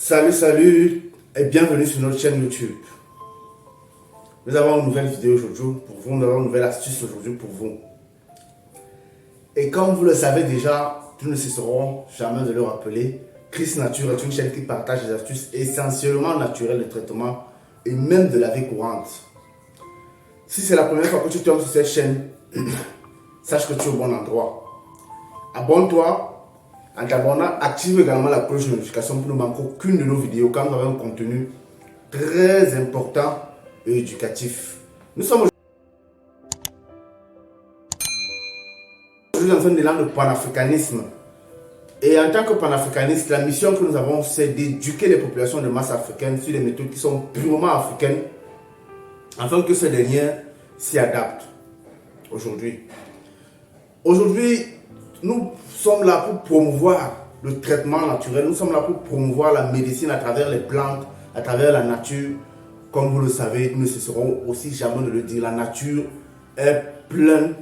Salut et bienvenue sur notre chaîne YouTube. Nous avons une nouvelle vidéo aujourd'hui pour vous, nous avons une nouvelle astuce aujourd'hui pour vous. Et comme vous le savez déjà, nous ne cesserons jamais de le rappeler, Chris Nature est une chaîne qui partage des astuces essentiellement naturelles de traitement et même de la vie courante. Si c'est la première fois que tu tombes sur cette chaîne, sache que tu es au bon endroit. Abonne-toi. En t'abonnant, active également la cloche de notification pour ne manquer aucune de nos vidéos quand nous avons un contenu très important et éducatif. Nous sommes aujourd'hui dans un élan de panafricanisme. Et en tant que panafricaniste, la mission que nous avons, c'est d'éduquer les populations de masse africaines sur des méthodes qui sont purement africaines, afin que ces dernières s'y adaptent aujourd'hui. Aujourd'hui, nous sommes là pour promouvoir le traitement naturel, nous sommes là pour promouvoir la médecine à travers les plantes, à travers la nature. Comme vous le savez, nous ne cesserons aussi jamais de le dire, la nature est pleine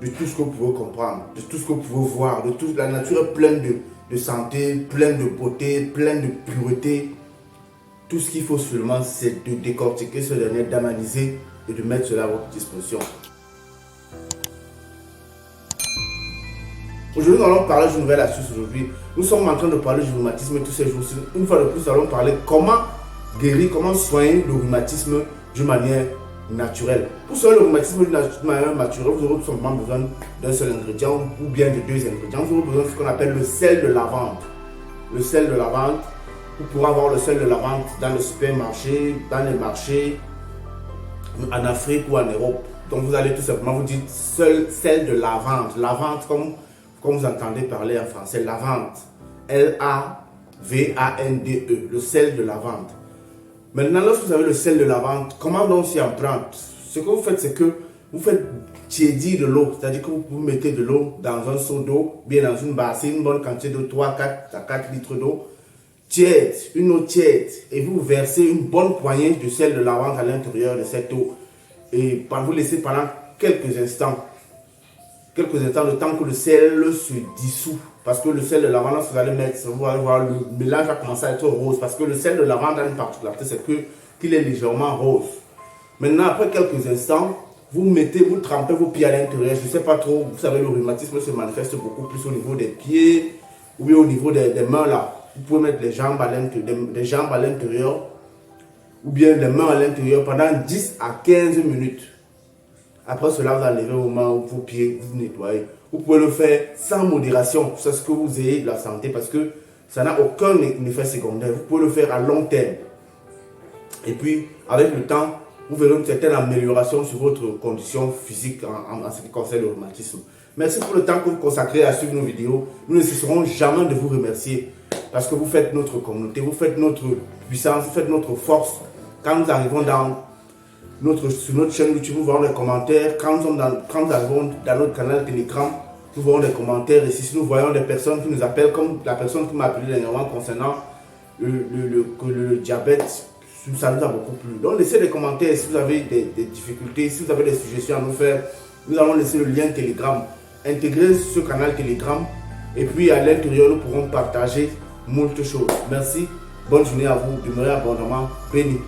de tout ce que vous pouvez comprendre, de tout ce que vous pouvez voir, de tout. La nature est pleine de santé, pleine de beauté, pleine de pureté. Tout ce qu'il faut seulement, c'est de décortiquer ce dernier, d'analyser et de mettre cela à votre disposition. Aujourd'hui, nous allons parler d'une nouvelle astuce aujourd'hui. Nous sommes en train de parler du rhumatisme tous ces jours-ci. Une fois de plus, nous allons parler comment guérir, comment soigner le rhumatisme d'une manière naturelle. Pour soigner le rhumatisme d'une manière naturelle, vous aurez tout simplement besoin d'un seul ingrédient ou bien de deux ingrédients. Vous aurez besoin de ce qu'on appelle le sel de lavande. Le sel de lavande, vous pourrez avoir le sel de lavande dans le supermarché, dans les marchés, en Afrique ou en Europe. Donc vous allez tout simplement vous dire sel de lavande. Lavande comme vous entendez parler en français, lavande. L-A-V-A-N-D-E, le sel de lavande. Maintenant, lorsque vous avez le sel de lavande, comment donc s'y en prendre? Ce que vous faites, c'est que vous faites tiédir de l'eau, c'est-à-dire que vous mettez de l'eau dans un seau d'eau, bien dans une bassine, une bonne quantité de 3 à 4 litres d'eau, tiède, une eau tiède, et vous versez une bonne poignée de sel de lavande à l'intérieur de cette eau, et vous laissez pendant quelques instants, le temps que le sel se dissout. Parce que le sel de lavande, lorsque vous allez mettre, vous allez voir, le mélange va commencer à être rose. Parce que le sel de lavande a une particularité, c'est qu'il est légèrement rose. Maintenant, après quelques instants, vous trempez vos pieds à l'intérieur. Je ne sais pas trop, vous savez, le rhumatisme se manifeste beaucoup plus au niveau des pieds ou bien au niveau des mains là. Vous pouvez mettre les jambes à l'intérieur ou bien les mains à l'intérieur pendant 10 à 15 minutes. Après cela, vous allez lever vos mains ou vos pieds, vous nettoyez. Vous pouvez le faire sans modération, c'est ce que vous ayez de la santé parce que ça n'a aucun effet secondaire. Vous pouvez le faire à long terme. Et puis, avec le temps, vous verrez une certaine amélioration sur votre condition physique en ce qui concerne le rhumatisme. Merci pour le temps que vous consacrez à suivre nos vidéos. Nous ne cesserons jamais de vous remercier parce que vous faites notre communauté, vous faites notre puissance, vous faites notre force. Quand nous arrivons sur notre chaîne YouTube, nous voyons les commentaires. Quand nous arrivons dans notre canal Telegram, nous voyons les commentaires. Et si nous voyons des personnes qui nous appellent, comme la personne qui m'a appelé dernièrement concernant le diabète, ça nous a beaucoup plu. Donc laissez des commentaires si vous avez des difficultés, si vous avez des suggestions à nous faire. Nous allons laisser le lien Telegram. Intégrez ce canal Telegram et puis à l'intérieur, nous pourrons partager moult choses. Merci, bonne journée à vous, demeurez abondamment bénis.